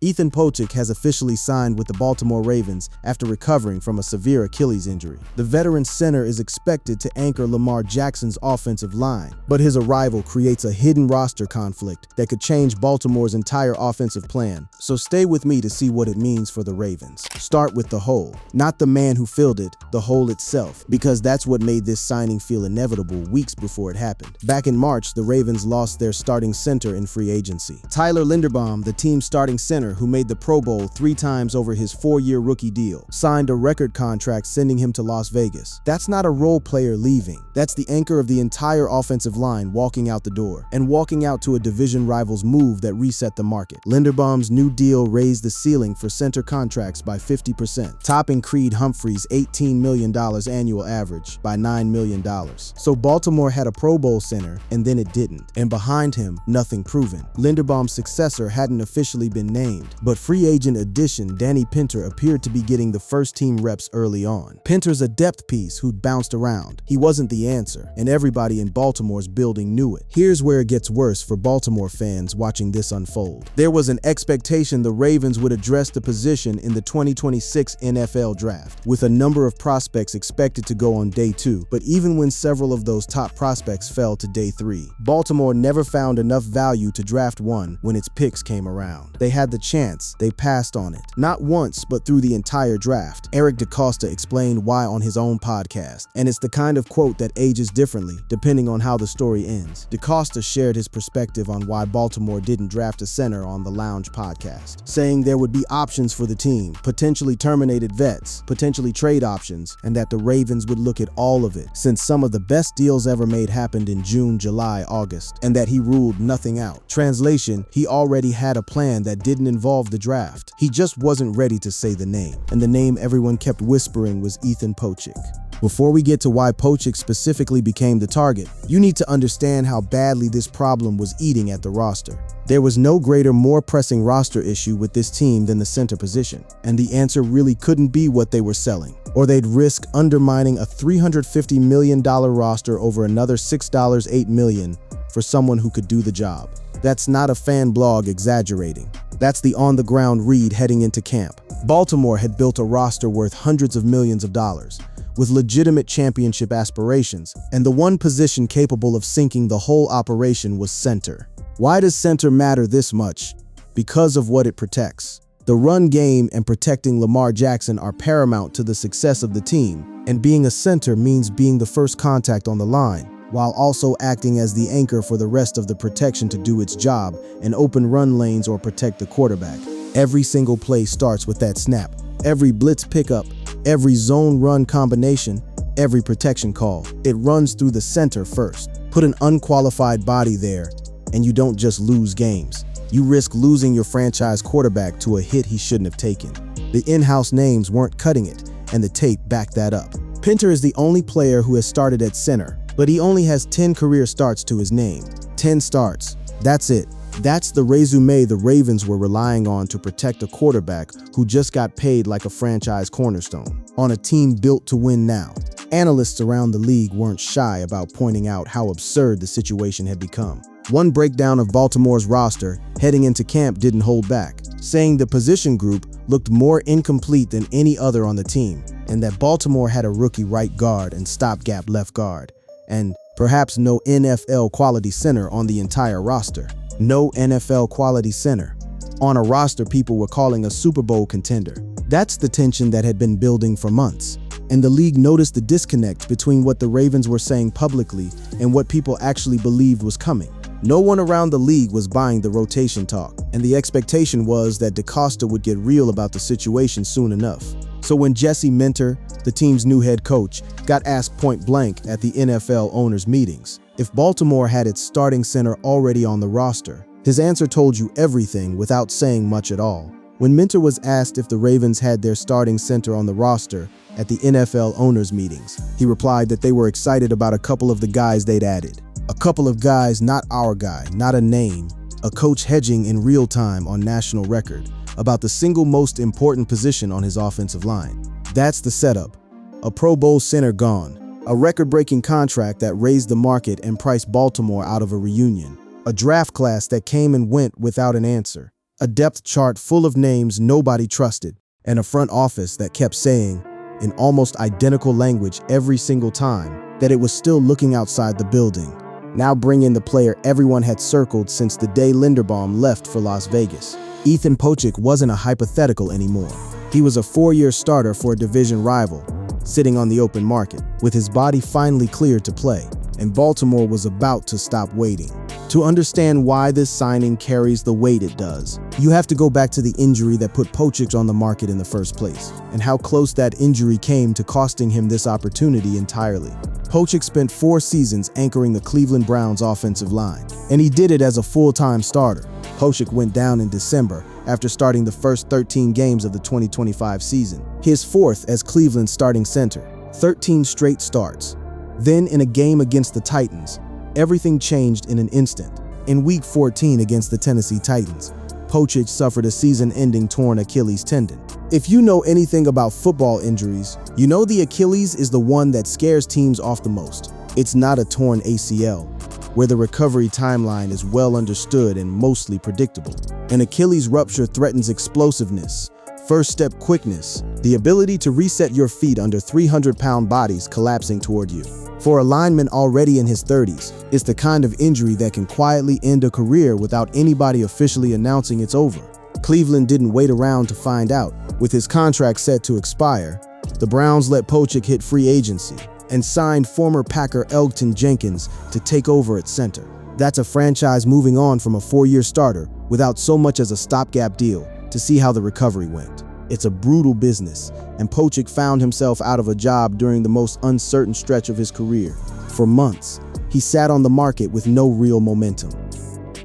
Ethan Pocic has officially signed with the Baltimore Ravens after recovering from a severe Achilles injury. The veteran center is expected to anchor Lamar Jackson's offensive line, but his arrival creates a hidden roster conflict that could change Baltimore's entire offensive plan. So stay with me to see what it means for the Ravens. Start with the hole, not the man who filled it, the hole itself, because that's what made this signing feel inevitable weeks before it happened. Back in March, the Ravens lost their starting center in free agency. Tyler Linderbaum, the team's starting center, who made the Pro Bowl 3 times over his 4-year rookie deal, signed a record contract sending him to Las Vegas. That's not a role player leaving. That's the anchor of the entire offensive line walking out the door, and walking out to a division rival's move that reset the market. Linderbaum's new deal raised the ceiling for center contracts by 50%, topping Creed Humphrey's $18 million annual average by $9 million. So Baltimore had a Pro Bowl center, and then it didn't. And behind him, nothing proven. Linderbaum's successor hadn't officially been named, but free agent addition Danny Pinter appeared to be getting the first team reps early on. Pinter's a depth piece who'd bounced around. He wasn't the answer, and everybody in Baltimore's building knew it. Here's where it gets worse for Baltimore fans watching this unfold. There was an expectation the Ravens would address the position in the 2026 NFL Draft, with a number of prospects expected to go on day 2, but even when several of those top prospects fell to day 3, Baltimore never found enough value to draft one when its picks came around. They had the chance, they passed on it. Not once, but through the entire draft. Eric DeCosta explained why on his own podcast, and it's the kind of quote that ages differently depending on how the story ends. DeCosta shared his perspective on why Baltimore didn't draft a center on the Lounge podcast, saying there would be options for the team, potentially terminated vets, potentially trade options, and that the Ravens would look at all of it, since some of the best deals ever made happened in June, July, August, and that he ruled nothing out. Translation, he already had a plan that didn't involve the draft. He just wasn't ready to say the name, and the name everyone kept whispering was Ethan Pocic. Before we get to why Pocic specifically became the target, you need to understand how badly this problem was eating at the roster. There was no greater, more pressing roster issue with this team than the center position, and the answer really couldn't be what they were selling, or they'd risk undermining a $350 million roster over another $8 million for someone who could do the job. That's not a fan blog exaggerating. That's the on-the-ground read heading into camp. Baltimore had built a roster worth hundreds of millions of dollars, with legitimate championship aspirations, and the one position capable of sinking the whole operation was center. Why does center matter this much? Because of what it protects. The run game and protecting Lamar Jackson are paramount to the success of the team, and being a center means being the first contact on the line, while also acting as the anchor for the rest of the protection to do its job and open run lanes or protect the quarterback. Every single play starts with that snap. Every blitz pickup, every zone run combination, every protection call. It runs through the center first. Put an unqualified body there, and you don't just lose games. You risk losing your franchise quarterback to a hit he shouldn't have taken. The in-house names weren't cutting it, and the tape backed that up. Pinter is the only player who has started at center, but he only has 10 career starts to his name. 10 starts. That's it. That's the resume the Ravens were relying on to protect a quarterback who just got paid like a franchise cornerstone, on a team built to win now. Analysts around the league weren't shy about pointing out how absurd the situation had become. One breakdown of Baltimore's roster heading into camp didn't hold back, saying the position group looked more incomplete than any other on the team, and that Baltimore had a rookie right guard and stopgap left guard, and perhaps no NFL quality center on the entire roster. No NFL quality center on a roster people were calling a Super Bowl contender. That's the tension that had been building for months, and the league noticed the disconnect between what the Ravens were saying publicly and what people actually believed was coming. No one around the league was buying the rotation talk, and the expectation was that DeCosta would get real about the situation soon enough. So when Jesse Minter, the team's new head coach, got asked point blank at the NFL owners' meetings if Baltimore had its starting center already on the roster, his answer told you everything without saying much at all. When Minter was asked if the Ravens had their starting center on the roster at the NFL owners' meetings, he replied that they were excited about a couple of the guys they'd added. A couple of guys, not our guy, not a name, a coach hedging in real time on national record about the single most important position on his offensive line. That's the setup. A Pro Bowl center gone. A record-breaking contract that raised the market and priced Baltimore out of a reunion. A draft class that came and went without an answer. a depth chart full of names nobody trusted, and a front office that kept saying, in almost identical language every single time, that it was still looking outside the building. Now bring in the player everyone had circled since the day Linderbaum left for Las Vegas. Ethan Pocic wasn't a hypothetical anymore. He was a 4-year starter for a division rival, sitting on the open market, with his body finally cleared to play, and Baltimore was about to stop waiting. To understand why this signing carries the weight it does, you have to go back to the injury that put Pocic on the market in the first place, and how close that injury came to costing him this opportunity entirely. Pocic spent 4 seasons anchoring the Cleveland Browns offensive line, and he did it as a full-time starter. Pocic went down in December after starting the first 13 games of the 2025 season, his 4th as Cleveland's starting center. 13 straight starts. Then, in a game against the Titans, everything changed in an instant. In Week 14 against the Tennessee Titans, Pocic suffered a season-ending torn Achilles tendon. If you know anything about football injuries, you know the Achilles is the one that scares teams off the most. It's not a torn ACL, where the recovery timeline is well understood and mostly predictable. An Achilles rupture threatens explosiveness, first-step quickness, the ability to reset your feet under 300-pound bodies collapsing toward you. For a lineman already in his 30s, it's the kind of injury that can quietly end a career without anybody officially announcing it's over. Cleveland didn't wait around to find out. With his contract set to expire, the Browns let Pocic hit free agency and signed former Packer Elgton Jenkins to take over at center. That's a franchise moving on from a 4-year starter without so much as a stopgap deal to see how the recovery went. It's a brutal business, and Pocic found himself out of a job during the most uncertain stretch of his career. For months, he sat on the market with no real momentum.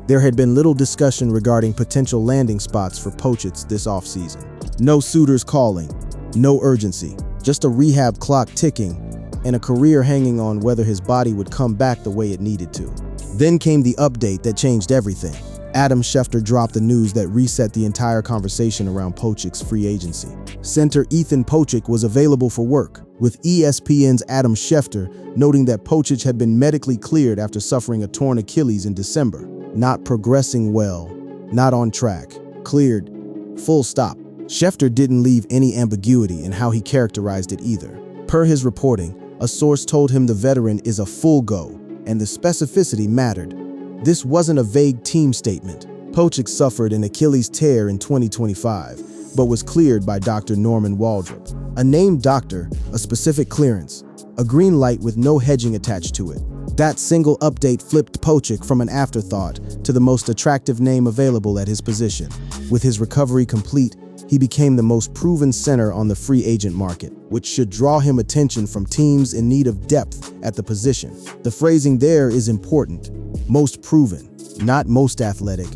There had been little discussion regarding potential landing spots for Pocic this offseason. No suitors calling, no urgency, just a rehab clock ticking, and a career hanging on whether his body would come back the way it needed to. Then came the update that changed everything. Adam Schefter dropped the news that reset the entire conversation around Pocic's free agency. Center Ethan Pocic was available for work, with ESPN's Adam Schefter noting that Pocic had been medically cleared after suffering a torn Achilles in December. Not progressing well, not on track, cleared, full stop. Schefter didn't leave any ambiguity in how he characterized it either. Per his reporting, a source told him the veteran is a full go, and the specificity mattered. This wasn't a vague team statement. Pocic suffered an Achilles tear in 2025, but was cleared by Dr. Norman Waldrop. A named doctor, a specific clearance, a green light with no hedging attached to it. That single update flipped Pocic from an afterthought to the most attractive name available at his position. With his recovery complete, he became the most proven center on the free agent market, which should draw him attention from teams in need of depth at the position. The phrasing there is important. Most proven, not most athletic,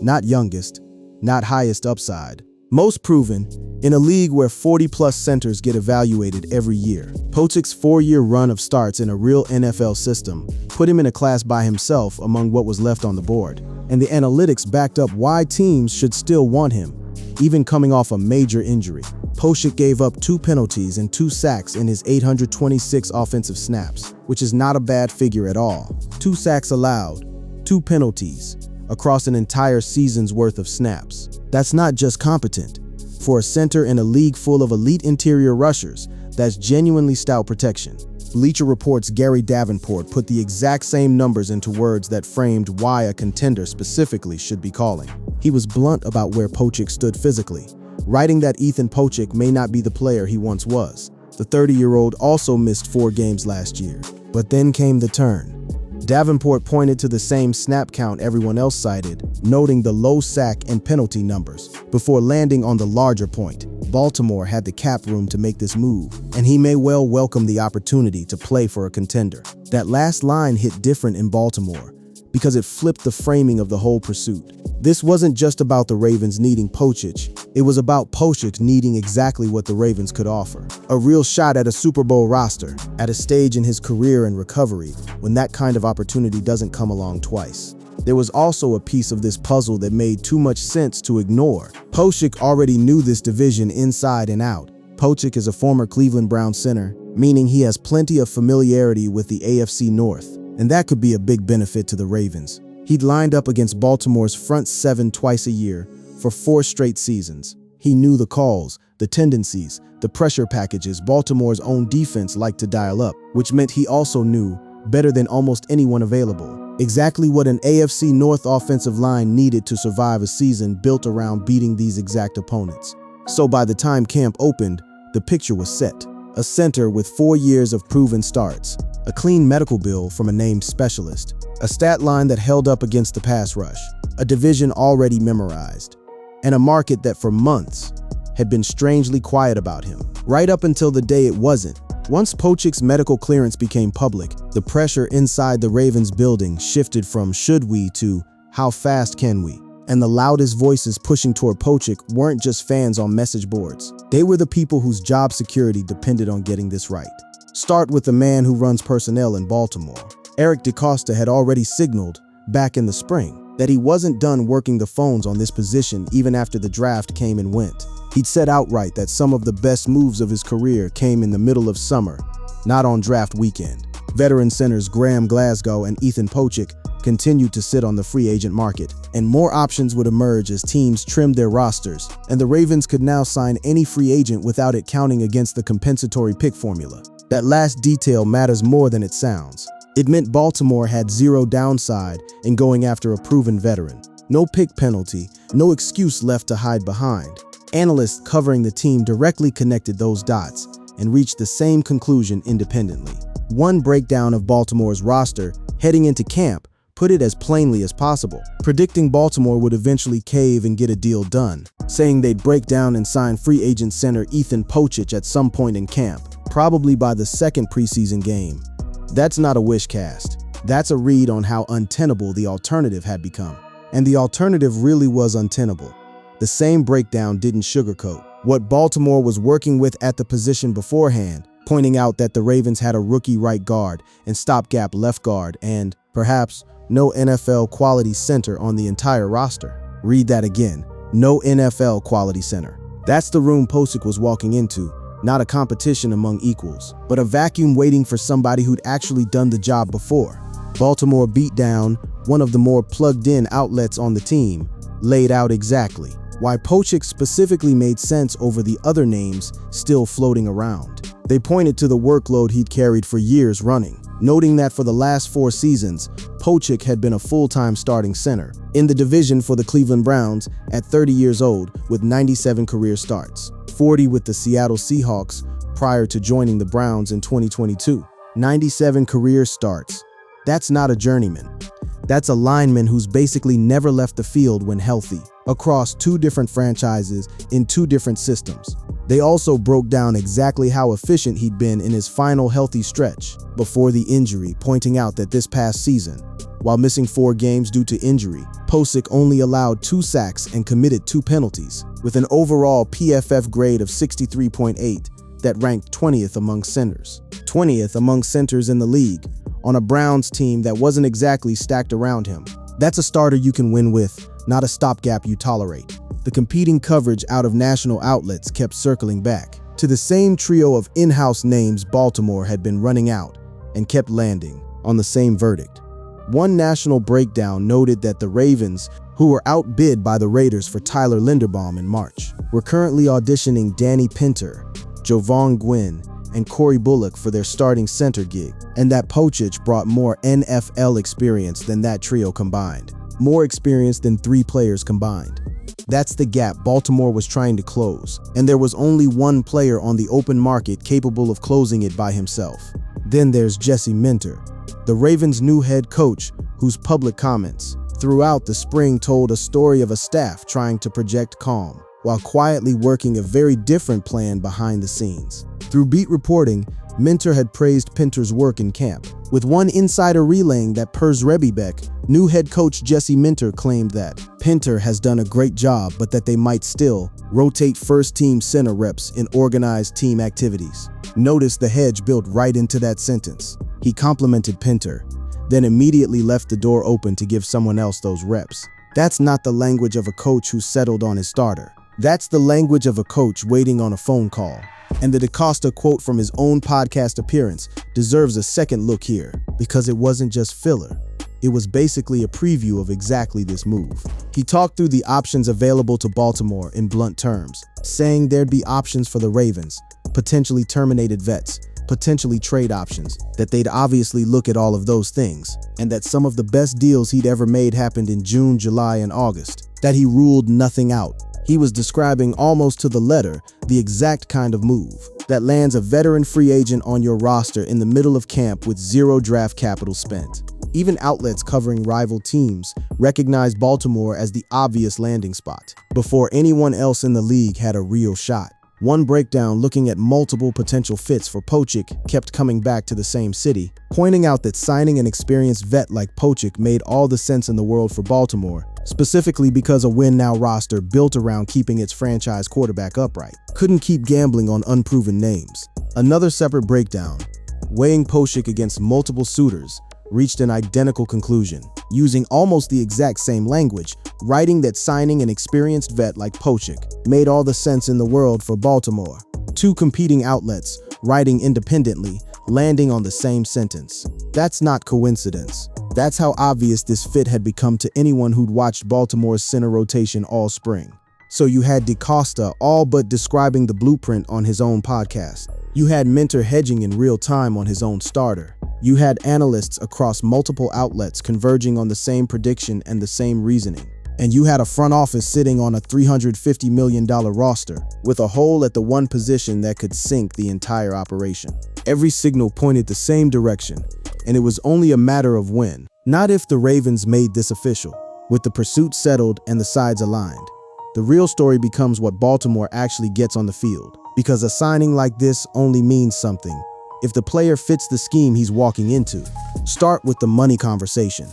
not youngest, not highest upside. Most proven in a league where 40-plus centers get evaluated every year. Pocic's 4-year run of starts in a real NFL system put him in a class by himself among what was left on the board, and the analytics backed up why teams should still want him, even coming off a major injury. Pocic gave up 2 penalties and 2 sacks in his 826 offensive snaps, which is not a bad figure at all. 2 sacks allowed, 2 penalties, across an entire season's worth of snaps. That's not just competent. For a center in a league full of elite interior rushers, that's genuinely stout protection. Bleacher Report's Gary Davenport put the exact same numbers into words that framed why a contender specifically should be calling. He was blunt about where Pocic stood physically, writing that Ethan Pocic may not be the player he once was. The 30-year-old also missed 4 games last year. But then came the turn. Davenport pointed to the same snap count everyone else cited, noting the low sack and penalty numbers, before landing on the larger point. Baltimore had the cap room to make this move, and he may well welcome the opportunity to play for a contender. That last line hit different in Baltimore, because it flipped the framing of the whole pursuit. This wasn't just about the Ravens needing Pocic, it was about Pocic needing exactly what the Ravens could offer. A real shot at a Super Bowl roster, at a stage in his career and recovery when that kind of opportunity doesn't come along twice. There was also a piece of this puzzle that made too much sense to ignore. Pocic already knew this division inside and out. Pocic is a former Cleveland Browns center, meaning he has plenty of familiarity with the AFC North, and that could be a big benefit to the Ravens. He'd lined up against Baltimore's front 7 twice a year, for 4 straight seasons. He knew the calls, the tendencies, the pressure packages Baltimore's own defense liked to dial up, which meant he also knew, better than almost anyone available, exactly what an AFC North offensive line needed to survive a season built around beating these exact opponents. So by the time camp opened, the picture was set. A center with 4 years of proven starts, a clean medical bill from a named specialist, a stat line that held up against the pass rush, a division already memorized, and a market that for months had been strangely quiet about him, right up until the day it wasn't. Once Pocic's medical clearance became public, the pressure inside the Ravens building shifted from "should we" to "how fast can we?" And the loudest voices pushing toward Pocic weren't just fans on message boards. They were the people whose job security depended on getting this right. Start with the man who runs personnel in Baltimore. Eric DeCosta had already signaled, back in the spring, that he wasn't done working the phones on this position even after the draft came and went. He'd said outright that some of the best moves of his career came in the middle of summer, not on draft weekend. Veteran centers Graham Glasgow and Ethan Pocic continued to sit on the free agent market, and more options would emerge as teams trimmed their rosters, and the Ravens could now sign any free agent without it counting against the compensatory pick formula. That last detail matters more than it sounds. It meant Baltimore had zero downside in going after a proven veteran. No pick penalty, no excuse left to hide behind. Analysts covering the team directly connected those dots and reached the same conclusion independently. One breakdown of Baltimore's roster heading into camp put it as plainly as possible, predicting Baltimore would eventually cave and get a deal done, saying they'd break down and sign free agent center Ethan Pocic at some point in camp, probably by the second preseason game. That's not a wish cast. That's a read on how untenable the alternative had become. And the alternative really was untenable. The same breakdown didn't sugarcoat what Baltimore was working with at the position beforehand, pointing out that the Ravens had a rookie right guard and stopgap left guard and, perhaps, no NFL quality center on the entire roster. Read that again. No NFL quality center. That's the room Pocic was walking into, not a competition among equals, but a vacuum waiting for somebody who'd actually done the job before. Baltimore beat down one of the more plugged-in outlets on the team, laid out exactly why Pocic specifically made sense over the other names still floating around. They pointed to the workload he'd carried for years running, noting that for the last 4 seasons, Pocic had been a full-time starting center in the division for the Cleveland Browns at 30 years old with 97 career starts, 40 with the Seattle Seahawks prior to joining the Browns in 2022. 97 career starts. That's not a journeyman. That's a lineman who's basically never left the field when healthy, across 2 different franchises in 2 different systems. They also broke down exactly how efficient he'd been in his final healthy stretch before the injury, pointing out that this past season, while missing 4 games due to injury, Pocic only allowed 2 sacks and committed 2 penalties, with an overall PFF grade of 63.8 that ranked 20th among centers. 20th among centers in the league, on a Browns team that wasn't exactly stacked around him. That's a starter you can win with, not a stopgap you tolerate. The competing coverage out of national outlets kept circling back to the same trio of in-house names Baltimore had been running out and kept landing on the same verdict. One national breakdown noted that the Ravens, who were outbid by the Raiders for Tyler Linderbaum in March, were currently auditioning Danny Pinter, Jovaughn Gwyn, and Corey Bullock for their starting center gig, and that Pocic brought more NFL experience than that trio combined. More experience than 3 players combined. That's the gap Baltimore was trying to close, and there was only one player on the open market capable of closing it by himself. Then there's Jesse Minter, the Ravens' new head coach, whose public comments throughout the spring told a story of a staff trying to project calm, while quietly working a very different plan behind the scenes. Through beat reporting, Minter had praised Pinter's work in camp, with one insider relaying that Pers Rebibeck, new head coach Jesse Minter claimed that Pinter has done a great job, but that they might still rotate first-team center reps in organized team activities. Notice the hedge built right into that sentence. He complimented Pinter, then immediately left the door open to give someone else those reps. That's not the language of a coach who settled on his starter. That's the language of a coach waiting on a phone call. And the DeCosta quote from his own podcast appearance deserves a second look here, because it wasn't just filler. It was basically a preview of exactly this move. He talked through the options available to Baltimore in blunt terms, saying there'd be options for the Ravens, potentially terminated vets, potentially trade options, that they'd obviously look at all of those things, and that some of the best deals he'd ever made happened in June, July, and August, that he ruled nothing out. He was describing almost to the letter the exact kind of move that lands a veteran free agent on your roster in the middle of camp with zero draft capital spent. Even outlets covering rival teams recognized Baltimore as the obvious landing spot, before anyone else in the league had a real shot. One breakdown looking at multiple potential fits for Pocic kept coming back to the same city, pointing out that signing an experienced vet like Pocic made all the sense in the world for Baltimore, specifically because a win-now roster built around keeping its franchise quarterback upright couldn't keep gambling on unproven names. Another separate breakdown, weighing Pocic against multiple suitors, reached an identical conclusion, using almost the exact same language, writing that signing an experienced vet like Pocic made all the sense in the world for Baltimore. Two competing outlets, writing independently, landing on the same sentence. That's not coincidence. That's how obvious this fit had become to anyone who'd watched Baltimore's center rotation all spring. So you had DeCosta all but describing the blueprint on his own podcast. You had Mentor hedging in real time on his own starter. You had analysts across multiple outlets converging on the same prediction and the same reasoning. And you had a front office sitting on a $350 million roster, with a hole at the one position that could sink the entire operation. Every signal pointed the same direction, and it was only a matter of when, not if, the Ravens made this official. With the pursuit settled and the sides aligned, the real story becomes what Baltimore actually gets on the field. Because a signing like this only means something if the player fits the scheme he's walking into. Start with the money conversation,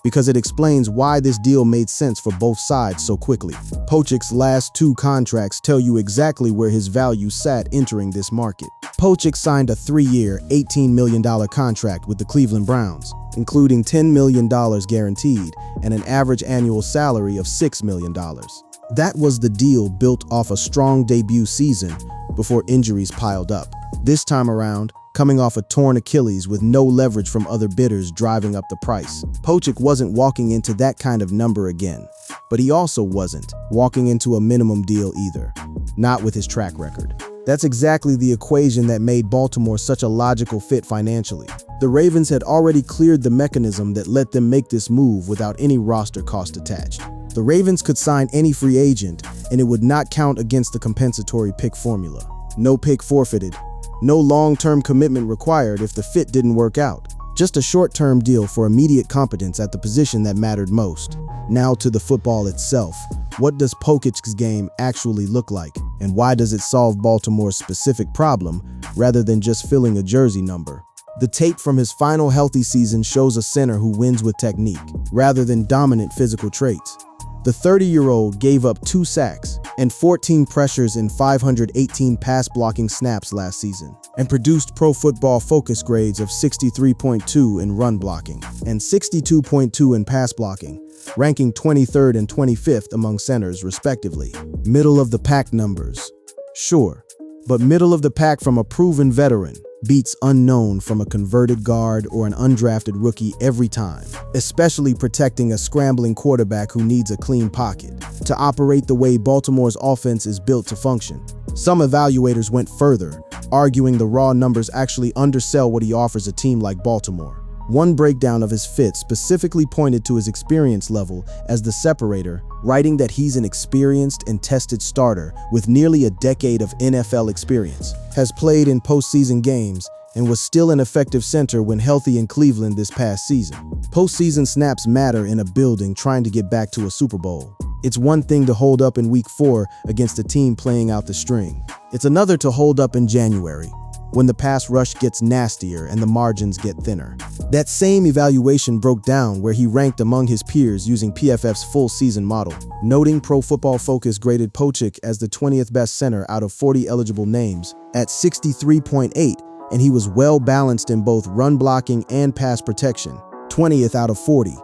because it explains why this deal made sense for both sides so quickly. Pocic's last two contracts tell you exactly where his value sat entering this market. Pocic signed a 3-year, $18 million contract with the Cleveland Browns, including $10 million guaranteed and an average annual salary of $6 million. That was the deal, built off a strong debut season before injuries piled up. This time around, coming off a torn Achilles with no leverage from other bidders driving up the price, Pocic wasn't walking into that kind of number again. But he also wasn't walking into a minimum deal either, not with his track record. That's exactly the equation that made Baltimore such a logical fit financially. The Ravens had already cleared the mechanism that let them make this move without any roster cost attached. The Ravens could sign any free agent, and it would not count against the compensatory pick formula. No pick forfeited. No long-term commitment required if the fit didn't work out. Just a short-term deal for immediate competence at the position that mattered most. Now to the football itself. What does Pocic's game actually look like? And why does it solve Baltimore's specific problem rather than just filling a jersey number? The tape from his final healthy season shows a center who wins with technique rather than dominant physical traits. The 30-year-old gave up 2 sacks and 14 pressures in 518 pass-blocking snaps last season, and produced Pro Football Focus grades of 63.2 in run blocking and 62.2 in pass blocking, ranking 23rd and 25th among centers, respectively. Middle-of-the-pack numbers. Sure, but middle of the pack from a proven veteran beats unknown from a converted guard or an undrafted rookie every time, especially protecting a scrambling quarterback who needs a clean pocket to operate the way Baltimore's offense is built to function. Some evaluators went further, arguing the raw numbers actually undersell what he offers a team like Baltimore. One breakdown of his fit specifically pointed to his experience level as the separator, writing that he's an experienced and tested starter with nearly a decade of NFL experience, has played in postseason games, and was still an effective center when healthy in Cleveland this past season. Postseason snaps matter in a building trying to get back to a Super Bowl. It's one thing to hold up in Week 4 against a team playing out the string. It's another to hold up in January, when the pass rush gets nastier and the margins get thinner. That same evaluation broke down where he ranked among his peers using PFF's full season model, noting Pro Football Focus graded Pocic as the 20th best center out of 40 eligible names at 63.8, and he was well balanced in both run blocking and pass protection, 20th out of 40,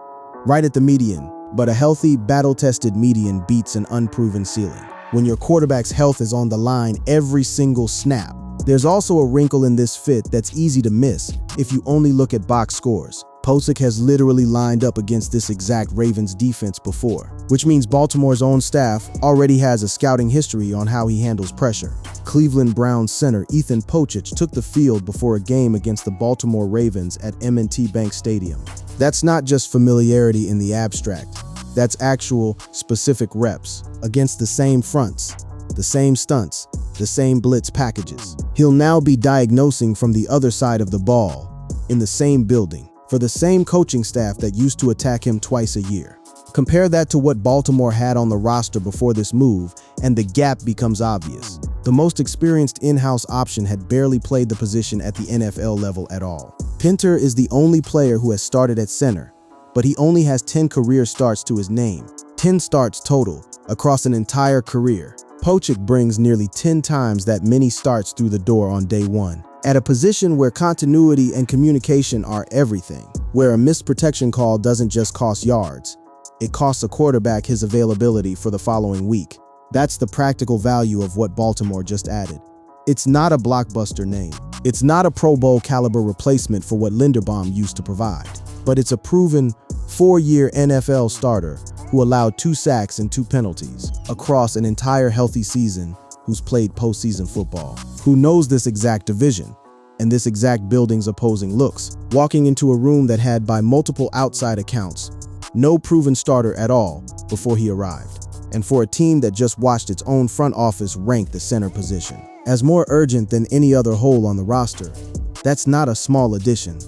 right at the median. But a healthy, battle-tested median beats an unproven ceiling. When your quarterback's health is on the line every single snap. There's also a wrinkle in this fit that's easy to miss if you only look at box scores. Pocic has literally lined up against this exact Ravens defense before, which means Baltimore's own staff already has a scouting history on how he handles pressure. Cleveland Browns center Ethan Pocic took the field before a game against the Baltimore Ravens at M&T Bank Stadium. That's not just familiarity in the abstract. That's actual, specific reps against the same fronts, the same stunts, the same blitz packages. He'll now be diagnosing from the other side of the ball, in the same building, for the same coaching staff that used to attack him twice a year. Compare that to what Baltimore had on the roster before this move, and the gap becomes obvious. The most experienced in-house option had barely played the position at the NFL level at all. Pinter is the only player who has started at center, but he only has 10 career starts to his name. 10 starts total, across an entire career. Pocic brings nearly 10 times that many starts through the door on day one. At a position where continuity and communication are everything, where a missed protection call doesn't just cost yards, it costs a quarterback his availability for the following week. That's the practical value of what Baltimore just added. It's not a blockbuster name. It's not a Pro Bowl caliber replacement for what Linderbaum used to provide, but it's a proven 4-year NFL starter who allowed 2 sacks and 2 penalties across an entire healthy season, who's played postseason football, who knows this exact division and this exact building's opposing looks, walking into a room that had, by multiple outside accounts, no proven starter at all before he arrived, and for a team that just watched its own front office rank the center position as more urgent than any other hole on the roster. That's not a small addition.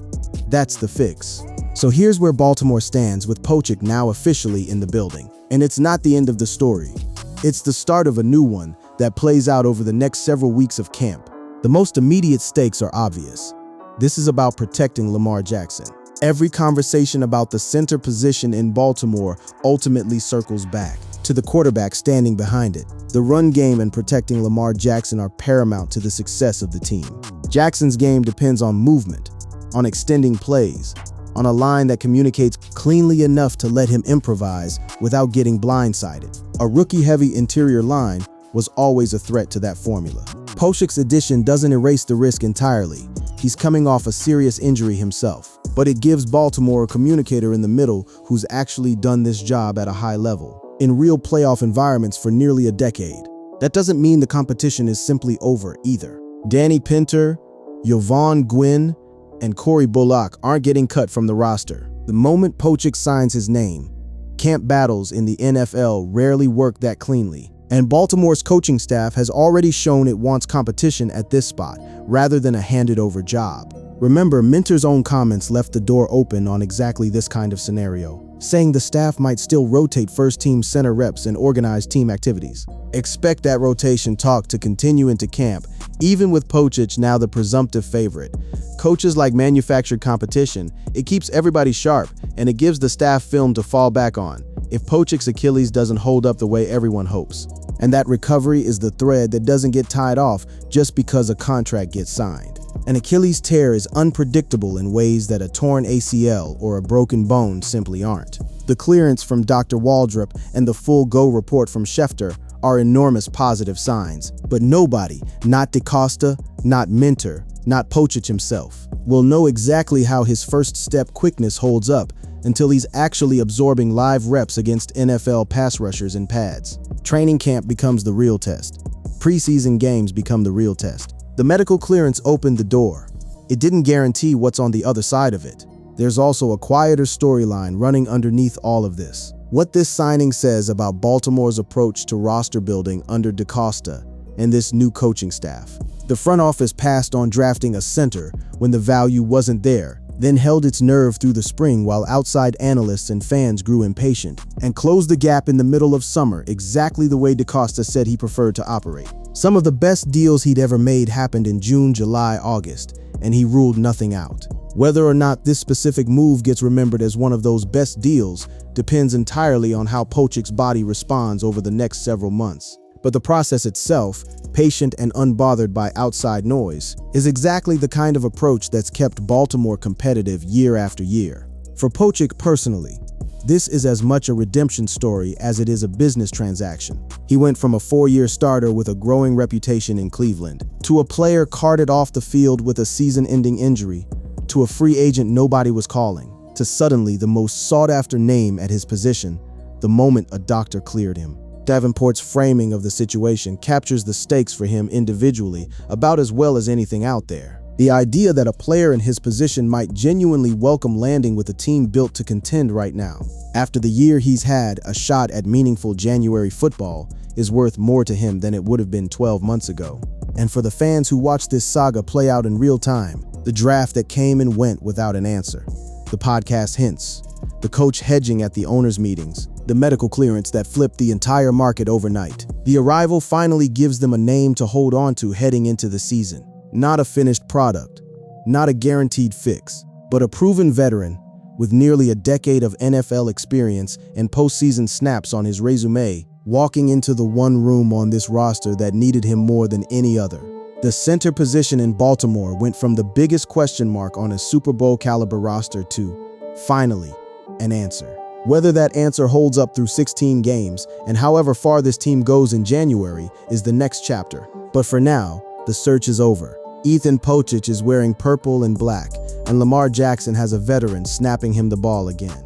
That's the fix. So here's where Baltimore stands with Pocic now officially in the building. And it's not the end of the story. It's the start of a new one that plays out over the next several weeks of camp. The most immediate stakes are obvious. This is about protecting Lamar Jackson. Every conversation about the center position in Baltimore ultimately circles back to the quarterback standing behind it. The run game and protecting Lamar Jackson are paramount to the success of the team. Jackson's game depends on movement, on extending plays, on a line that communicates cleanly enough to let him improvise without getting blindsided. A rookie-heavy interior line was always a threat to that formula. Pocic's addition doesn't erase the risk entirely. He's coming off a serious injury himself, but it gives Baltimore a communicator in the middle who's actually done this job at a high level, in real playoff environments for nearly a decade. That doesn't mean the competition is simply over either. Danny Pinter, Yvonne Gwynn, and Corey Bullock aren't getting cut from the roster. The moment Pocic signs his name, camp battles in the NFL rarely work that cleanly. And Baltimore's coaching staff has already shown it wants competition at this spot, rather than a handed-over job. Remember, Minter's own comments left the door open on exactly this kind of scenario, saying the staff might still rotate first-team center reps and organize team activities. Expect that rotation talk to continue into camp, even with Pocic now the presumptive favorite. Coaches like manufactured competition. It keeps everybody sharp, and it gives the staff film to fall back on if Pocic's Achilles doesn't hold up the way everyone hopes. And that recovery is the thread that doesn't get tied off just because a contract gets signed. An Achilles tear is unpredictable in ways that a torn ACL or a broken bone simply aren't. The clearance from Dr. Waldrop and the full go report from Schefter are enormous positive signs, but nobody, not DeCosta, not Minter, not Pocic himself, will know exactly how his first step quickness holds up until he's actually absorbing live reps against NFL pass rushers in pads. Training camp becomes the real test. Preseason games become the real test. The medical clearance opened the door. It didn't guarantee what's on the other side of it. There's also a quieter storyline running underneath all of this. What this signing says about Baltimore's approach to roster building under DeCosta and this new coaching staff. The front office passed on drafting a center when the value wasn't there, then held its nerve through the spring while outside analysts and fans grew impatient, and closed the gap in the middle of summer exactly the way DeCosta said he preferred to operate. Some of the best deals he'd ever made happened in June, July, August, and he ruled nothing out. Whether or not this specific move gets remembered as one of those best deals depends entirely on how Pocic's body responds over the next several months. But the process itself, patient and unbothered by outside noise, is exactly the kind of approach that's kept Baltimore competitive year after year. For Pocic personally, this is as much a redemption story as it is a business transaction. He went from a 4-year starter with a growing reputation in Cleveland, to a player carted off the field with a season-ending injury, to a free agent nobody was calling. to suddenly the most sought-after name at his position the moment a doctor cleared him. Davenport's framing of the situation captures the stakes for him individually about as well as anything out there. The idea that a player in his position might genuinely welcome landing with a team built to contend right now, after the year he's had a shot at meaningful January football, is worth more to him than it would have been 12 months ago. And for the fans who watched this saga play out in real time, the draft that came and went without an answer, the podcast hints, the coach hedging at the owners' meetings, the medical clearance that flipped the entire market overnight. The arrival finally gives them a name to hold on to heading into the season. Not a finished product, not a guaranteed fix, but a proven veteran with nearly a decade of NFL experience and postseason snaps on his resume, walking into the one room on this roster that needed him more than any other. The center position in Baltimore went from the biggest question mark on a Super Bowl caliber roster to, finally, an answer. Whether that answer holds up through 16 games and however far this team goes in January is the next chapter. But for now, the search is over. Ethan Pocic is wearing purple and black, and Lamar Jackson has a veteran snapping him the ball again.